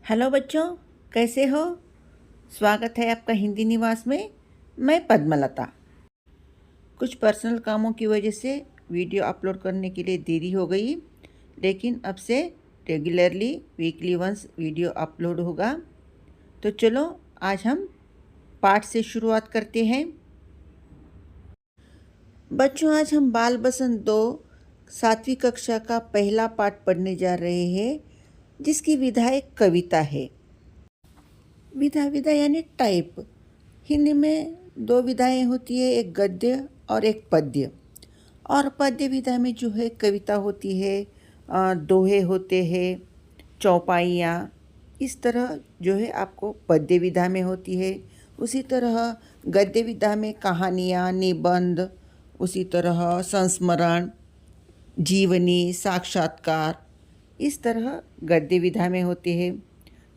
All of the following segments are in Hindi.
हेलो बच्चों, कैसे हो? स्वागत है आपका हिंदी निवास में। मैं पद्मलता। कुछ पर्सनल कामों की वजह से वीडियो अपलोड करने के लिए देरी हो गई, लेकिन अब से regularly weekly once video upload होगा। तो चलो आज हम पाठ से शुरुआत करते हैं। बच्चों, आज हम बाल बसंत 2 7वीं कक्षा का पहला पाठ पढ़ने जा रहे हैं, जिसकी विधा एक कविता है। विधा विधा यानी टाइप। हिंदी में 2 विधाएं होती है, एक गद्य और एक पद्य। और पद्य विधा में जो है कविता होती है, दोहे होते हैं, चौपाइयाँ, इस तरह जो है आपको पद्य विधा में होती है। उसी तरह गद्य विधा में कहानियाँ, निबंध, उसी तरह संस्मरण, जीवनी, साक्षात्कार, इस तरह गद्य विधा में होते हैं।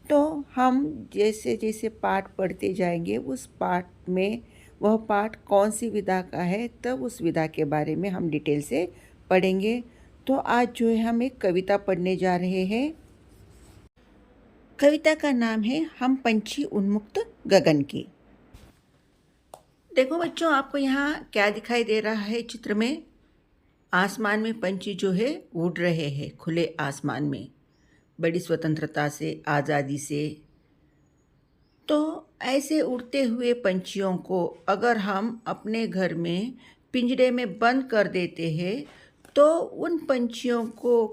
तो हम जैसे जैसे पाठ पढ़ते जाएंगे उस पाठ में वह पाठ कौन सी विधा का है, तब उस विधा के बारे में हम डिटेल से पढ़ेंगे। तो आज जो है हम एक कविता पढ़ने जा रहे हैं। कविता का नाम है हम पंछी उन्मुक्त गगन के। देखो बच्चों, आपको यहाँ क्या दिखाई दे रहा है चित्र में? आसमान में पंछी जो है उड़ रहे हैं, खुले आसमान में, बड़ी स्वतंत्रता से, आज़ादी से। तो ऐसे उड़ते हुए पंछियों को अगर हम अपने घर में पिंजरे में बंद कर देते हैं तो उन पंछियों को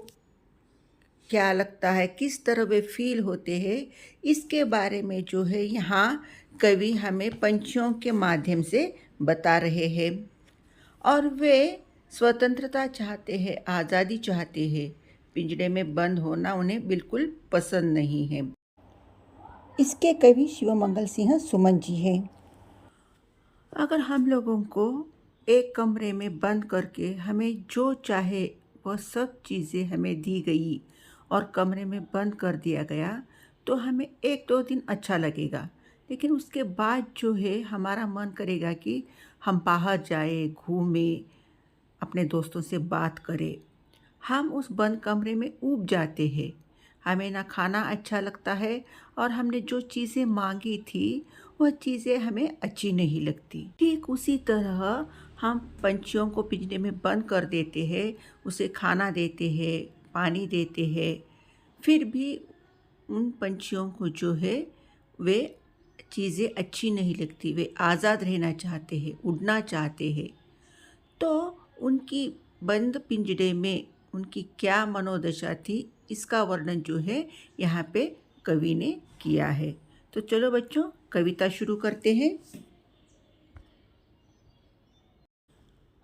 क्या लगता है, किस तरह वे फील होते हैं, इसके बारे में जो है यहाँ कवि हमें पंछियों के माध्यम से बता रहे हैं। और वे स्वतंत्रता चाहते हैं, आज़ादी चाहते हैं। पिंजरे में बंद होना उन्हें बिल्कुल पसंद नहीं है। इसके कवि शिवमंगल सिंह सुमन जी हैं। अगर हम लोगों को एक कमरे में बंद करके हमें जो चाहे वह सब चीज़ें हमें दी गई और कमरे में बंद कर दिया गया तो हमें 1-2 दिन अच्छा लगेगा, लेकिन उसके बाद जो है हमारा मन करेगा कि हम बाहर जाए, घूमें, अपने दोस्तों से बात करें। हम उस बंद कमरे में ऊब जाते हैं। हमें ना खाना अच्छा लगता है और हमने जो चीज़ें मांगी थी वह चीज़ें हमें अच्छी नहीं लगती। ठीक उसी तरह हम पंछियों को पिंजरे में बंद कर देते हैं, उसे खाना देते हैं, पानी देते हैं, फिर भी उन पंछियों को जो है वे चीज़ें अच्छी नहीं लगती। वे आज़ाद रहना चाहते हैं, उड़ना चाहते हैं। तो उनकी बंद पिंजरे में उनकी क्या मनोदशा थी, इसका वर्णन जो है यहाँ पे कवि ने किया है। तो चलो बच्चों, कविता शुरू करते हैं।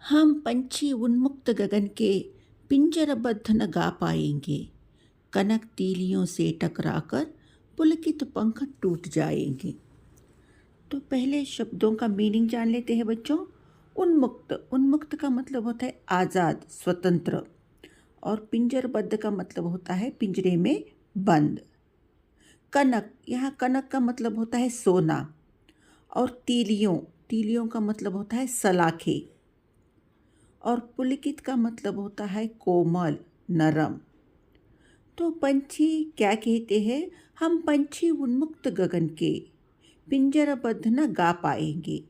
हम पंछी उन्मुक्त गगन के पिंजरबद्ध न गा पाएंगे, कनक तीलियों से टकराकर पुलकित पंख टूट जाएंगे। तो पहले शब्दों का मीनिंग जान लेते हैं बच्चों। उन्मुक्त, उन्मुक्त का मतलब होता है आज़ाद, स्वतंत्र। और पिंजरबद्ध का मतलब होता है पिंजरे में बंद। कनक, यहाँ कनक का मतलब होता है सोना। और तीलियों, तीलियों का मतलब होता है सलाखें। और पुलकित का मतलब होता है कोमल, नरम। तो पंछी क्या कहते हैं? हम पंछी उन्मुक्त गगन के पिंजरबद्ध न गा पाएंगे।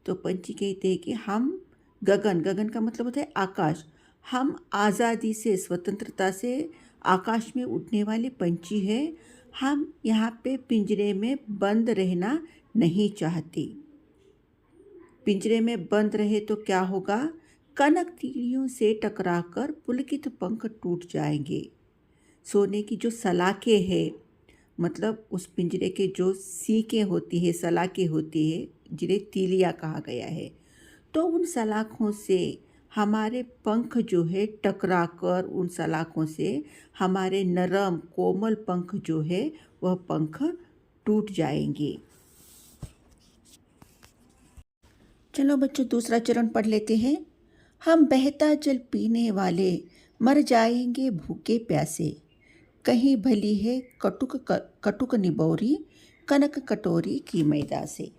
तो पंछी कहते हैं कि हम गगन, गगन का मतलब होता है आकाश, हम आज़ादी से, स्वतंत्रता से आकाश में उड़ने वाले पंछी हैं। हम यहाँ पे पिंजरे में बंद रहना नहीं चाहते। पिंजरे में बंद रहे तो क्या होगा? कनक तीलियों से टकराकर पुलकित पंख टूट जाएंगे। सोने की जो सलाखें हैं, मतलब उस पिंजरे के जो सीकें होती है, सलाखें होती है, जिन्हें तीलियाँ कहा गया है, तो उन सलाखों से हमारे पंख जो है टकराकर, उन सलाखों से हमारे नरम कोमल पंख जो है वह पंख टूट जाएंगे। चलो बच्चों, दूसरा चरण पढ़ लेते हैं। हम बहता जल पीने वाले मर जाएंगे भूखे प्यासे, कहीं भली है कटुक कटुक निबोरी, कनक कटोरी की मैदा से।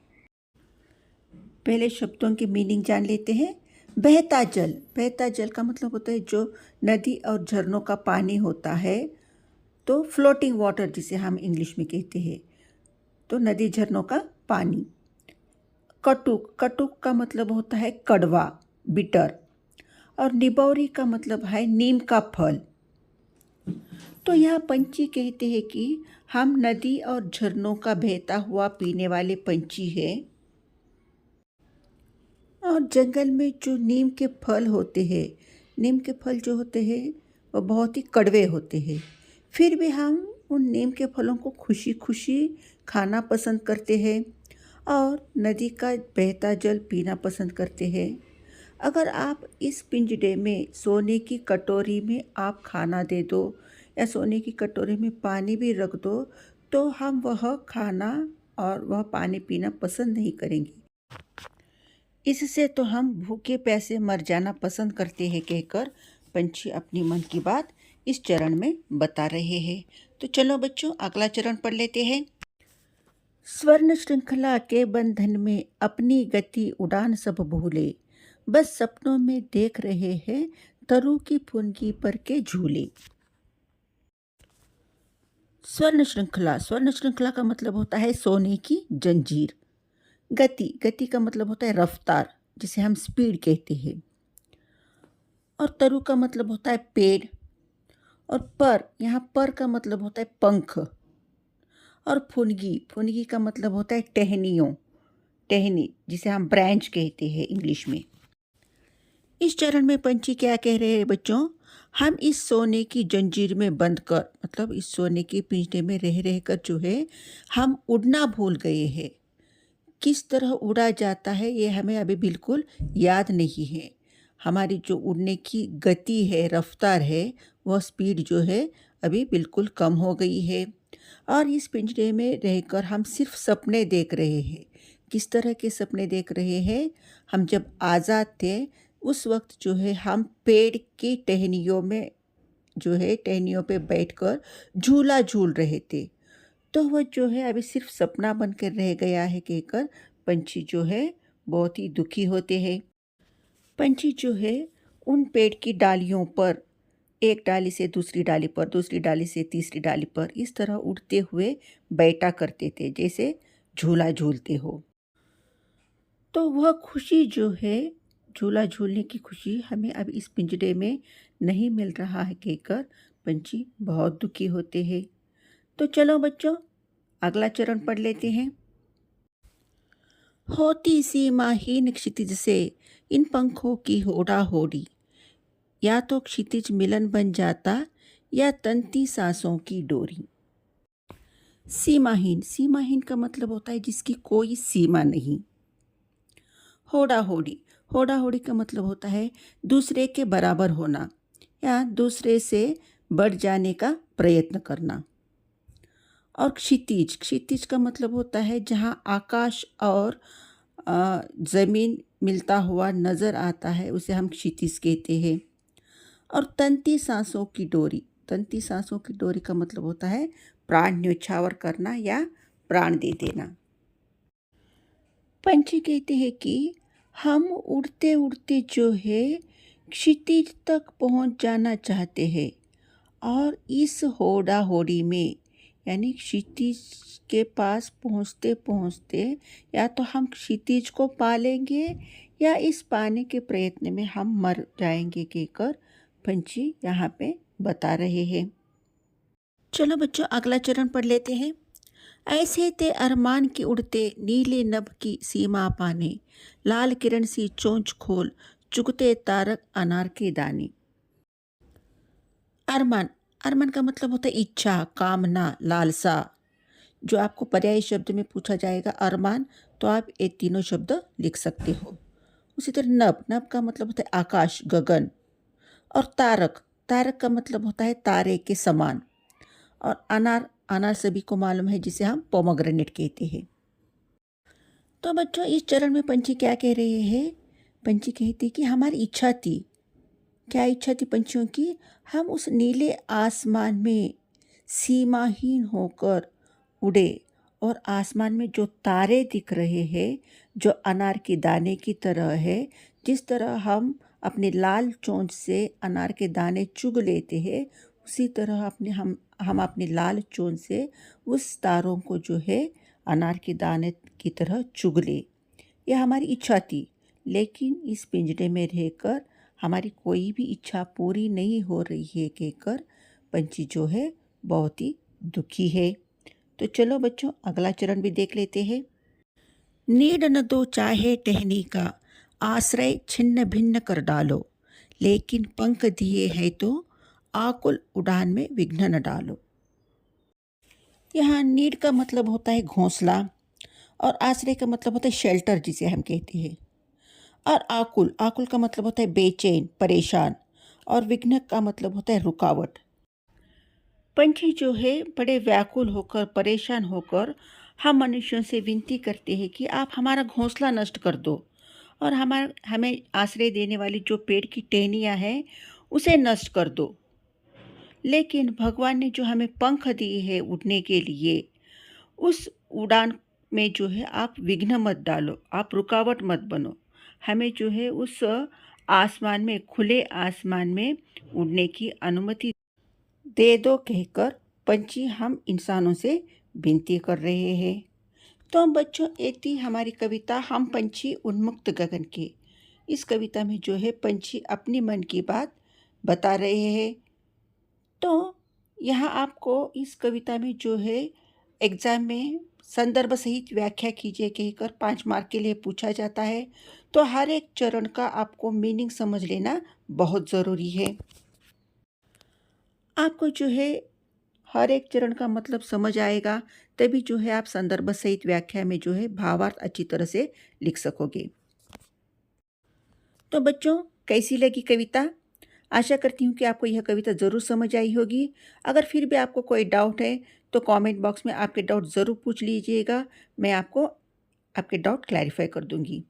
पहले शब्दों के मीनिंग जान लेते हैं। बहता जल, बहता जल का मतलब होता है जो नदी और झरनों का पानी होता है, तो फ्लोटिंग वाटर जिसे हम इंग्लिश में कहते हैं, तो नदी झरनों का पानी। कटुक, कटुक का मतलब होता है कड़वा, बिटर। और निबौरी का मतलब है नीम का फल। तो यह पंछी कहते हैं कि हम नदी और झरनों का बहता हुआ पीने वाले पंछी हैं। और जंगल में जो नीम के फल होते हैं, नीम के फल जो होते हैं वो बहुत ही कड़वे होते हैं, फिर भी हम उन नीम के फलों को खुशी खुशी खाना पसंद करते हैं और नदी का बहता जल पीना पसंद करते हैं। अगर आप इस पिंजरे में सोने की कटोरी में आप खाना दे दो या सोने की कटोरी में पानी भी रख दो, तो हम वह खाना और वह पानी पीना पसंद नहीं करेंगे। इससे तो हम भूखे प्यासे मर जाना पसंद करते हैं, कहकर पंछी अपनी मन की बात इस चरण में बता रहे हैं। तो चलो बच्चों, अगला चरण पढ़ लेते हैं। स्वर्ण श्रृंखला के बंधन में अपनी गति उड़ान सब भूले, बस सपनों में देख रहे हैं तरु की फुनगी पर के झूले। स्वर्ण श्रृंखला, स्वर्ण श्रृंखला का मतलब होता है सोने की जंजीर। गति, गति का मतलब होता है रफ्तार, जिसे हम स्पीड कहते हैं। और तरु का मतलब होता है पेड़। और पर, यहाँ पर का मतलब होता है पंख। और फुनगी, फुनगी का मतलब होता है टहनियों, टहनी जिसे हम ब्रांच कहते हैं इंग्लिश में। इस चरण में पंछी क्या कह रहे हैं बच्चों? हम इस सोने की जंजीर में बंद कर, मतलब इस सोने के पिंजरे में रह रहकर जो है हम उड़ना भूल गए हैं। किस तरह उड़ा जाता है ये हमें अभी बिल्कुल याद नहीं है। हमारी जो उड़ने की गति है, रफ्तार है, वह स्पीड जो है अभी बिल्कुल कम हो गई है। और इस पिंजरे में रहकर हम सिर्फ सपने देख रहे हैं। किस तरह के सपने देख रहे हैं? हम जब आज़ाद थे उस वक्त जो है हम पेड़ की टहनियों में जो है टहनियों पे बैठकर झूला झूल रहे थे। तो वह जो है अभी सिर्फ सपना बनकर रह गया है, कहकर पंछी जो है बहुत ही दुखी होते हैं। पंछी जो है उन पेड़ की डालियों पर, एक डाली से दूसरी डाली पर, दूसरी डाली से तीसरी डाली पर, इस तरह उड़ते हुए बैठा करते थे जैसे झूला झूलते हो। तो वह खुशी जो है, झूला झूलने की खुशी हमें अब इस पिंजरे में नहीं मिल रहा है, कहकर पंछी बहुत दुखी होते हैं। तो चलो बच्चों, अगला चरण पढ़ लेते हैं। होती सीमाहीन क्षितिज से इन पंखों की होड़ा होड़ी, या तो क्षितिज मिलन बन जाता या तंती सांसों की डोरी। सीमाहीन, सीमाहीन का मतलब होता है जिसकी कोई सीमा नहीं। होड़ा होड़ी, होड़ा होड़ी का मतलब होता है दूसरे के बराबर होना या दूसरे से बढ़ जाने का प्रयत्न करना। और क्षितिज, क्षितिज का मतलब होता है जहाँ आकाश और ज़मीन मिलता हुआ नज़र आता है, उसे हम क्षितिज कहते हैं। और तंती सांसों की डोरी, तंती सांसों की डोरी का मतलब होता है प्राण न्योछावर करना या प्राण दे देना। पंछी कहते हैं कि हम उड़ते उड़ते जो है क्षितिज तक पहुंच जाना चाहते हैं और इस होड़ा होड़ी में, यानी क्षितिज के पास पहुंचते पहुंचते या तो हम क्षितिज को पा लेंगे या इस पाने के प्रयत्न में हम मर जाएंगे, कहकर पंछी यहाँ पे बता रहे हैं। चलो बच्चों, अगला चरण पढ़ लेते हैं। ऐसे ते अरमान की उड़ते नीले नभ की सीमा पाने, लाल किरण सी चोंच खोल चुगते तारक अनार के दाने। अरमान, अरमान का मतलब होता है इच्छा, कामना, लालसा। जो आपको पर्यायी शब्द में पूछा जाएगा अरमान, तो आप ये तीनों शब्द लिख सकते हो। उसी तरह नभ, नभ का मतलब होता है आकाश, गगन। और तारक, तारक का मतलब होता है तारे के समान। और अनार, अनार सभी को मालूम है जिसे हम पोमोग्रेनेट कहते हैं। तो बच्चों, इस चरण में पंछी क्या कह रहे हैं? पंछी कहते हैं कि हमारी इच्छा थी। क्या इच्छा थी पंछियों की? हम उस नीले आसमान में सीमाहीन होकर उड़े और आसमान में जो तारे दिख रहे हैं, जो अनार के दाने की तरह है, जिस तरह हम अपने लाल चोंच से अनार के दाने चुग लेते हैं, उसी तरह अपने हम हम अपनी लाल चोंच से उस तारों को जो है अनार के दाने की तरह चुग ले। यह हमारी इच्छा थी, लेकिन इस पिंजरे में रहकर हमारी कोई भी इच्छा पूरी नहीं हो रही है कहकर पंछी जो है बहुत ही दुखी है। तो चलो बच्चों, अगला चरण भी देख लेते हैं। नीड न दो चाहे टहनी का, आश्रय छिन्न भिन्न कर डालो, लेकिन पंख दिए हैं तो आकुल उड़ान में विघ्न न डालो। यहाँ नीड का मतलब होता है घोंसला, और आश्रय का मतलब होता है शेल्टर जिसे हम कहते हैं, और आकुल, आकुल का मतलब होता है बेचैन, परेशान, और विघ्न का मतलब होता है रुकावट। पंछी जो है बड़े व्याकुल होकर, परेशान होकर हम मनुष्यों से विनती करते हैं कि आप हमारा घोंसला नष्ट कर दो और हमें आश्रय देने वाली जो पेड़ की टहनियाँ हैं उसे नष्ट कर दो। लेकिन भगवान ने जो हमें पंख दिए हैं उड़ने के लिए, उस उड़ान में जो है आप विघ्न मत डालो, आप रुकावट मत बनो। हमें जो है उस आसमान में, खुले आसमान में उड़ने की अनुमति दे दो कहकर पंछी हम इंसानों से विनती कर रहे हैं। तो हम बच्चों, ये थी हमारी कविता हम पंछी उन्मुक्त गगन के। इस कविता में जो है पंछी अपनी मन की बात बता रहे हैं। तो यहाँ आपको इस कविता में जो है एग्ज़ाम में संदर्भ सहित व्याख्या कीजिए कहकर 5 मार्क के लिए पूछा जाता है। तो हर एक चरण का आपको मीनिंग समझ लेना बहुत ज़रूरी है। आपको जो है हर एक चरण का मतलब समझ आएगा, तभी जो है आप संदर्भ सहित व्याख्या में जो है भावार्थ अच्छी तरह से लिख सकोगे। तो बच्चों, कैसी लगी कविता? आशा करती हूँ कि आपको यह कविता ज़रूर समझ आई होगी। अगर फिर भी आपको कोई डाउट है तो कमेंट बॉक्स में आपके डाउट ज़रूर पूछ लीजिएगा, मैं आपको आपके डाउट क्लैरिफाई कर दूँगी।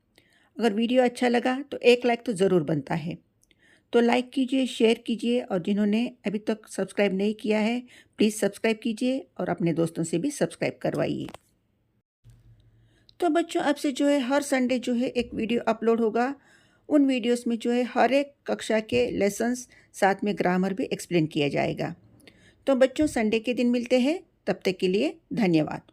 अगर वीडियो अच्छा लगा तो एक लाइक तो ज़रूर बनता है, तो लाइक कीजिए, शेयर कीजिए, और जिन्होंने अभी तक सब्सक्राइब नहीं किया है प्लीज़ सब्सक्राइब कीजिए और अपने दोस्तों से भी सब्सक्राइब करवाइए। तो बच्चों, अब से जो है हर संडे जो है एक वीडियो अपलोड होगा। उन वीडियोस में जो है हर एक कक्षा के लेसन्स, साथ में ग्रामर भी एक्सप्लेन किया जाएगा। तो बच्चों, संडे के दिन मिलते हैं, तब तक के लिए धन्यवाद।